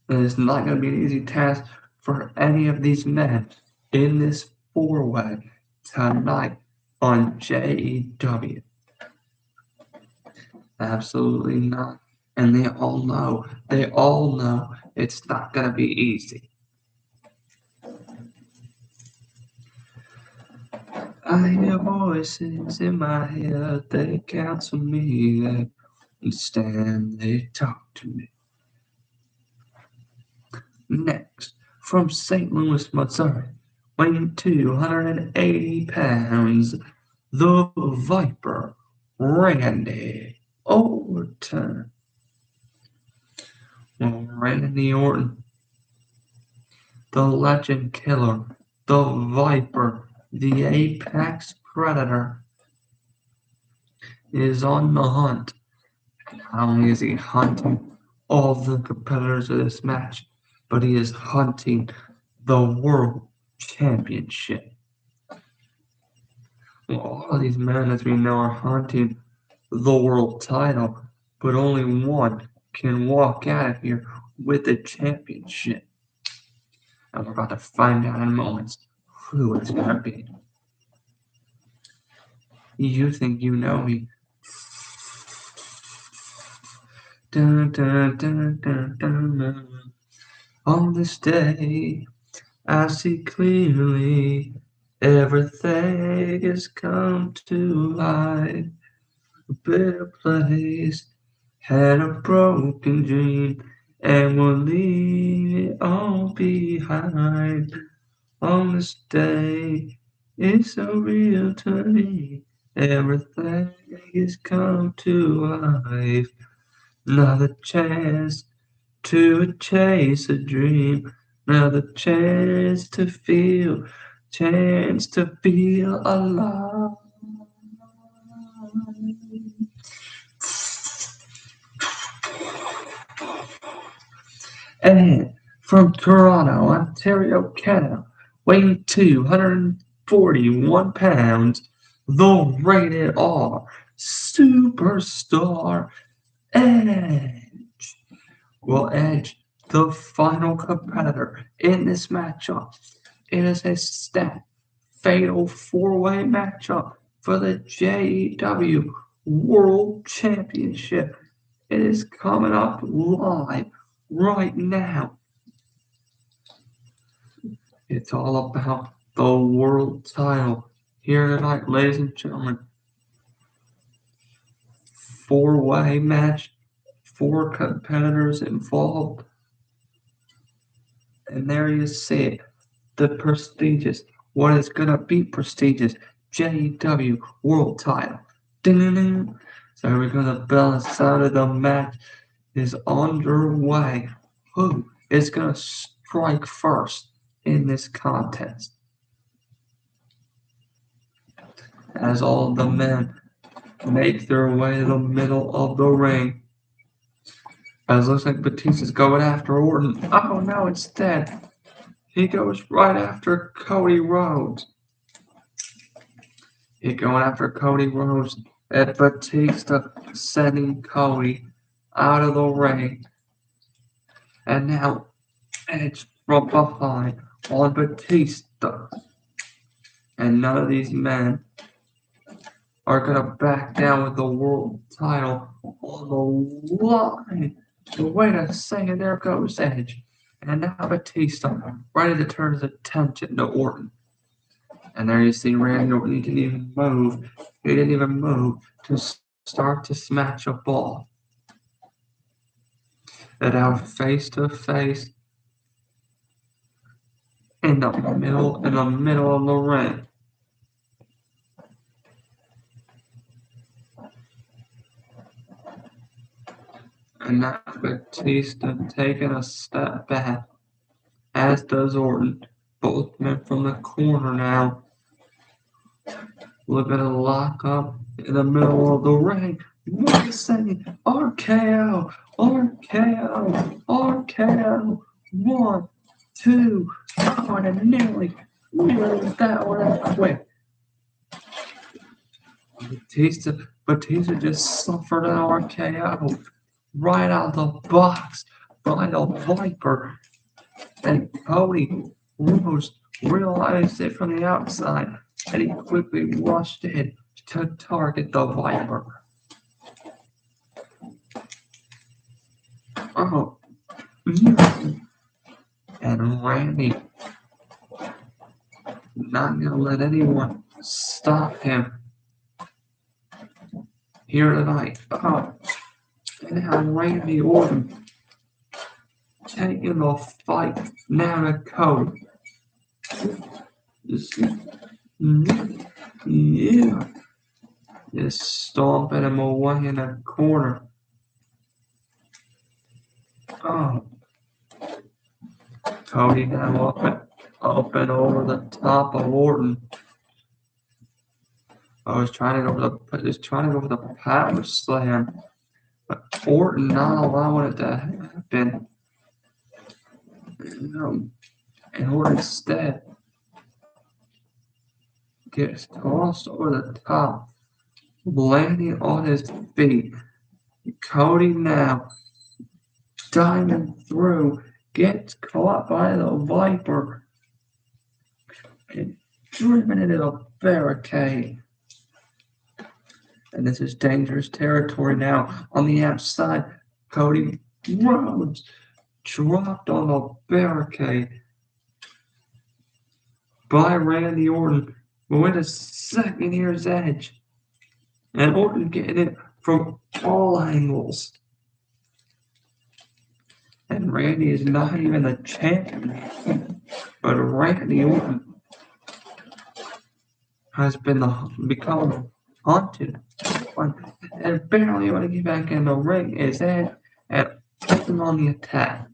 It is not going to be an easy task for any of these men in this four-way tonight on JEW. Absolutely not. And they all know it's not going to be easy. I hear voices in my head, they counsel me, they understand, they talk to me. Next, from St. Louis, Missouri, weighing 280 pounds, the Viper, Randy Orton. Well, Randy Orton, the legend killer, the Viper, the apex predator, is on the hunt. Not only is he hunting all the competitors of this match, but he is hunting the World Championship. Well, all of these men, as we know, are hunting the world title, but only one can walk out of here with the championship. And we're about to find out in moments who it's going to be. You think you know me? Dun, dun, dun, dun, dun, dun. On this day, I see clearly everything has come to light. A better place had a broken dream and will leave it all behind. On this day, it's so real to me. Everything has come to life. Another chance to chase a dream. Another chance to feel alive. And from Toronto, Ontario, Canada, weighing 241 pounds, the rated R superstar Edge. Will Edge, the final competitor in this matchup. It is a fatal four-way matchup for the JEW World Championship. It is coming up live right now. It's all about the world title here tonight, ladies and gentlemen. Four-way match, 4 competitors involved. And there you see it, the prestigious, what is going to be prestigious, JEW World Title. Ding-ding-ding. So we're going to balance out of the match is underway. Who is going to strike first in this contest? As all the men make their way to the middle of the ring. As it looks like Batista's going after Orton. Oh no, instead, he goes right after Cody Rhodes. He's going after Cody Rhodes. And Batista sending Cody out of the ring. And now Edge from behind on Batista. And none of these men are going to back down with the world title on the line. So wait a second, there goes Edge. And now Batista ready to turn his attention to Orton. And there you see Randy Orton, he didn't even move. He didn't even move to start to smash a ball. And now face to face in the middle of the ring. And now Batista taking a step back, as does Orton. Both men from the corner now. Looking to lock up in the middle of the ring. Wait a second. RKO. RKO. RKO. 1, 2. Oh, and nearly that one out quick. Batista just suffered an RKO right out of the box by the Viper. And Cody Rhodes realized it from the outside, and he quickly rushed in to target the Viper. Randy not gonna let anyone stop him here tonight. Oh, and now Randy Orton taking the fight now to Cody. Yeah. Just stomping him away in the corner. Oh. Cody now up and over the top of Orton. I was trying to go for the power slam, but Orton not allowing it to happen. And Orton instead gets tossed over the top, landing on his feet. Cody now diving through, gets caught by the Viper, and driven into the barricade. And this is dangerous territory now. On the outside, Cody Rhodes dropped on the barricade by Randy Orton. But with a second here's Edge. And Orton getting it from all angles. And Randy is not even the champion. But Randy Orton has become haunted. And barely able to get back in the ring is Edge and taking on the attack.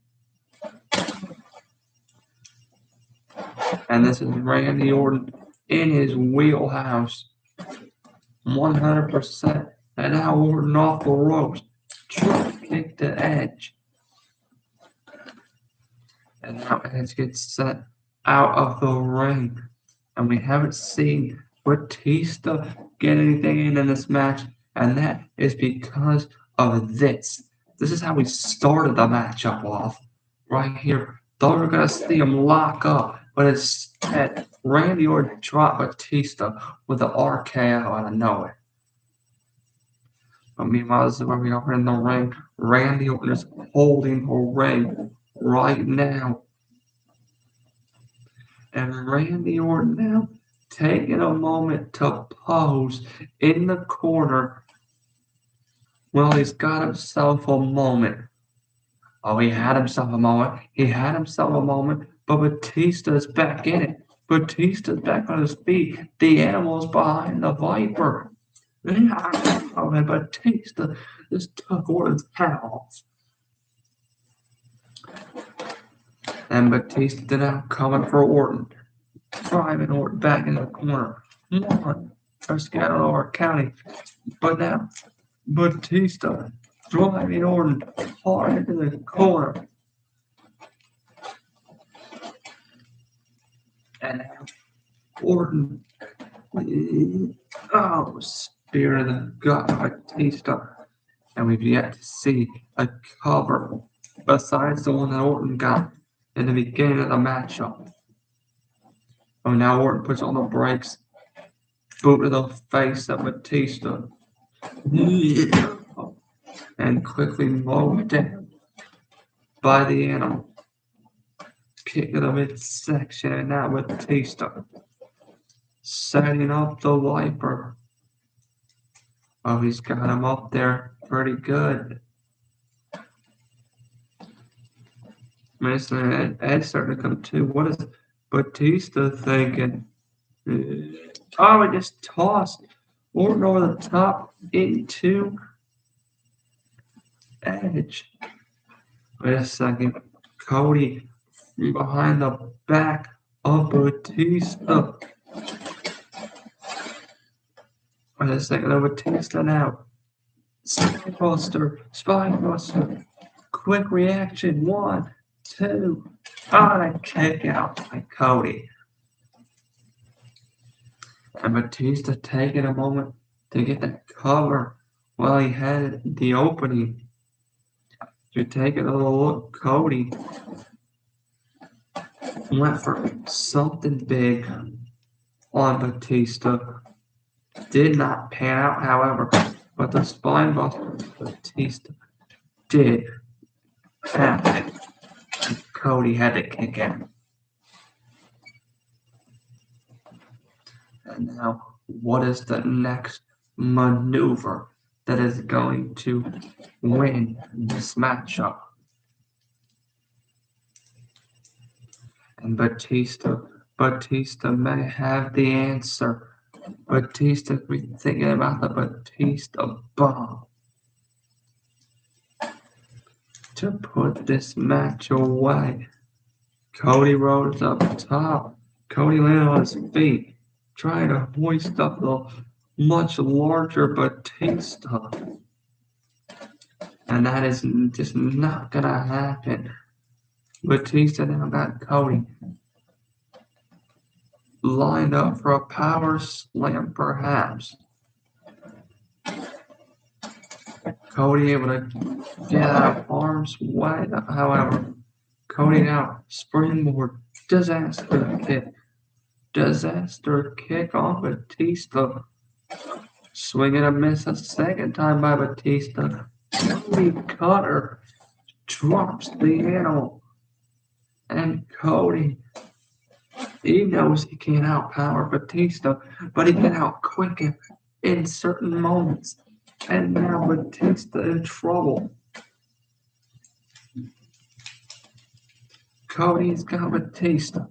And this is Randy Orton in his wheelhouse. 100%. And now Orton off the ropes. Drop kick to Edge. And now Edge gets set out of the ring. And we haven't seen Batista get anything in this match. And that is because of this. This is how we started the matchup off. Right here. Thought we were going to see him lock up. But instead, Randy Orton dropped Batista with the RKO out of nowhere. But meanwhile, this is where we are in the ring. Randy Orton is holding the ring right now. And Randy Orton now taking a moment to pose in the corner. Well, he's got himself a moment. Oh, he had himself a moment. But Batista's back in it. Batista's back on his feet. The animal's behind the Viper. Oh, and Batista just took Orton's hat off. And Batista now coming for Orton. Driving Orton back in the corner. One. Just got over counting. But now Batista driving Orton hard into the corner. And now Orton. Oh, spear in the gut by Batista. And we've yet to see a cover besides the one that Orton got in the beginning of the matchup. Oh, now Orton puts on the brakes. Boot to the face of Batista. And quickly mowed down by the animal. Kick to the midsection, and now Batista setting up the Viper. Oh, he's got him up there pretty good. Mason Ed's starting to come too. What is Batista thinking? Oh, he just tossed Orton over the top into Edge. Wait a second. Cody from behind the back of Batista. Wait a second. Batista now. Spinebuster. Quick reaction. 1, 2. And a kick out by Cody. And Batista taking a moment to get that cover while he had the opening. You're taking a look, Cody went for something big on Batista. Did not pan out, however, but the spinebuster Batista did happen. Cody had to kick out. And now, what is the next maneuver that is going to win this matchup? And Batista may have the answer. Batista be thinking about the Batista bomb to put this match away. Cody Rhodes up top. Cody landed on his feet, trying to hoist up the much larger Batista. And that is just not gonna happen. Batista now got Cody lined up for a power slam, perhaps. Cody able to get out of harm's way, however. Cody now springboard, disaster kick on Batista. Swing and a miss a second time by Batista. Cody Cutter drops the animal. And Cody, he knows he can't outpower Batista, but he can outquick him in certain moments. And now Batista in trouble. Cody's got Batista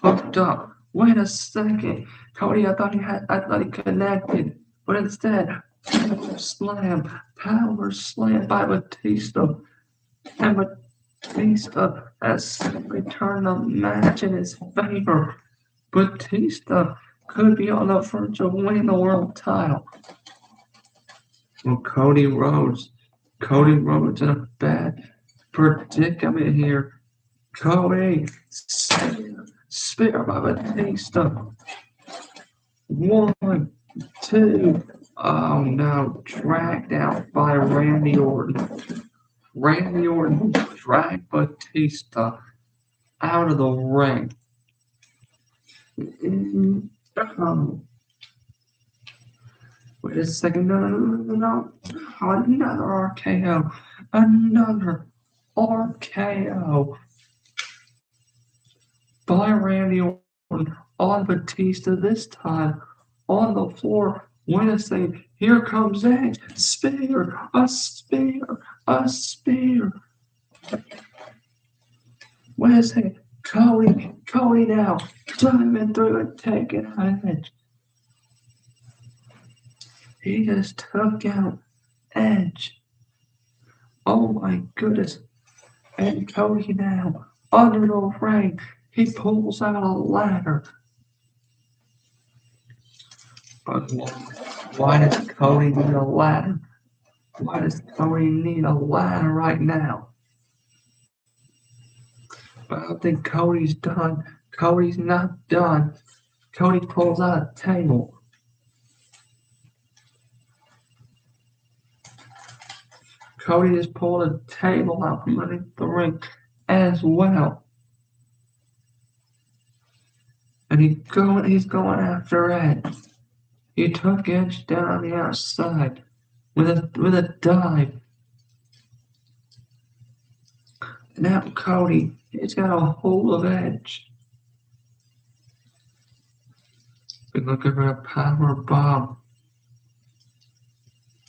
hooked up. Wait a second. Cody, I thought he connected, but instead, power slam by Batista. And Batista has simply turned the match in his favor. Batista could be on the verge of winning the world title. Well, Cody Rhodes in a bad predicament here. Cody, spear by Batista. 1, 2. Oh no, dragged out by Randy Orton. Randy Orton dragged Batista out of the ring. Wait a second, no. Another RKO. Another RKO by Randy Orton on Batista, this time on the floor. Wait a second, here comes Edge. Spear. Wait a second, Cody now diving through and taking out Edge. He just took out Edge. Oh my goodness. And Cody now, under the ring, he pulls out a ladder. But why does Cody need a ladder? Why does Cody need a ladder right now? But I don't think Cody's done. Cody's not done. Cody pulls out a table. Cody just pulled a table out from underneath the ring as well. And he's going after Edge. He took Edge down on the outside with a dive. Now Cody, he's got a hold of Edge. Been looking for a power bomb.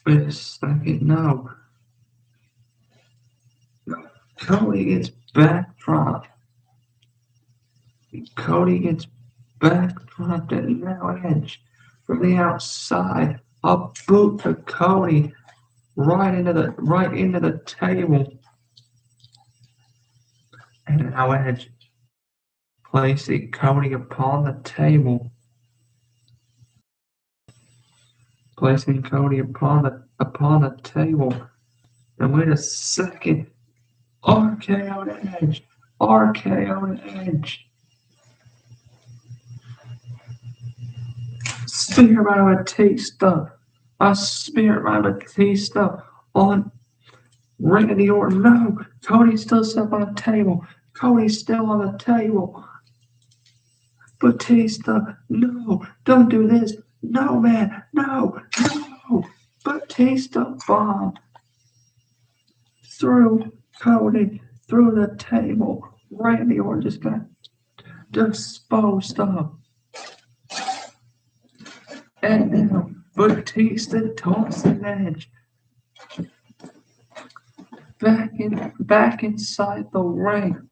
Wait a second, no. Cody gets backdropped. And now Edge from the outside. A boot to Cody right into the table. And now Edge placing Cody upon the table. Placing Cody upon the table. And wait a second. RKO to Edge. RKO to Edge. Spear by Batista. A spear by Batista on Randy Orton. No, Cody's still set on the table. Cody's still on the table. Batista, no, don't do this. No, man, no. Batista bomb through Cody, through the table. Randy Orton just got disposed of. And now Batista tosses Edge back inside the ring.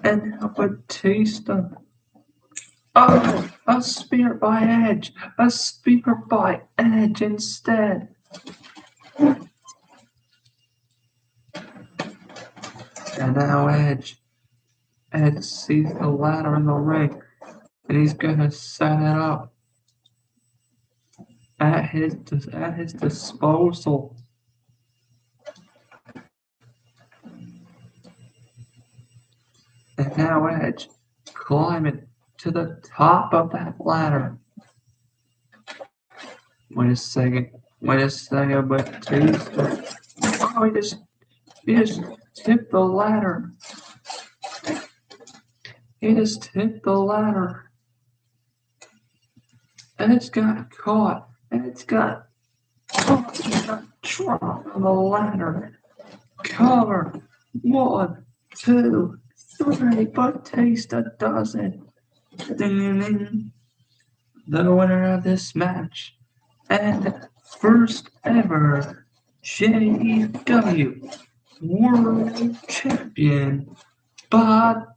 And now Batista. Oh, a spear by Edge. A spear by Edge instead. And now Edge sees the ladder in the ring, and he's gonna set it up at his disposal. And now Edge climbing to the top of that ladder. Wait a second, Batista. Oh, he just tipped the ladder. He just tipped the ladder. Edge got caught. Edge got dropped on the ladder. Cover. 1, 2, 3. Batista does it. Ding, ding, ding. The winner of this match and first ever JEW World Champion Batista.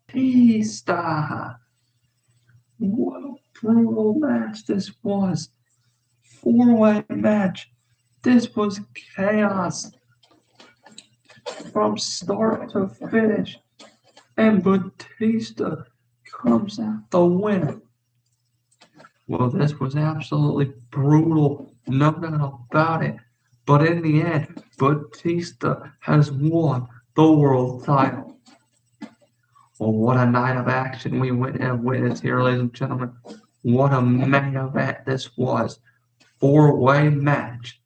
What a brutal match this was. 4-way match. This was chaos from start to finish. And Batista comes out the winner. Well, this was absolutely brutal, no doubt about it. But in the end, Batista has won the world title. Well, what a night of action we witnessed here, ladies and gentlemen. What a main event this was. 4-way match.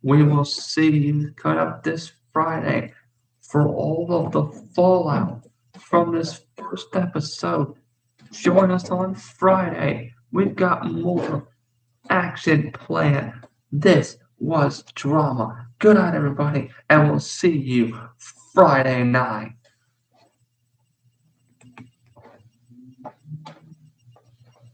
We will see you cut up this Friday for all of the fallout from this first episode. Join us on Friday. We've got more action planned. This was drama. Good night, everybody, and we'll see you Friday night.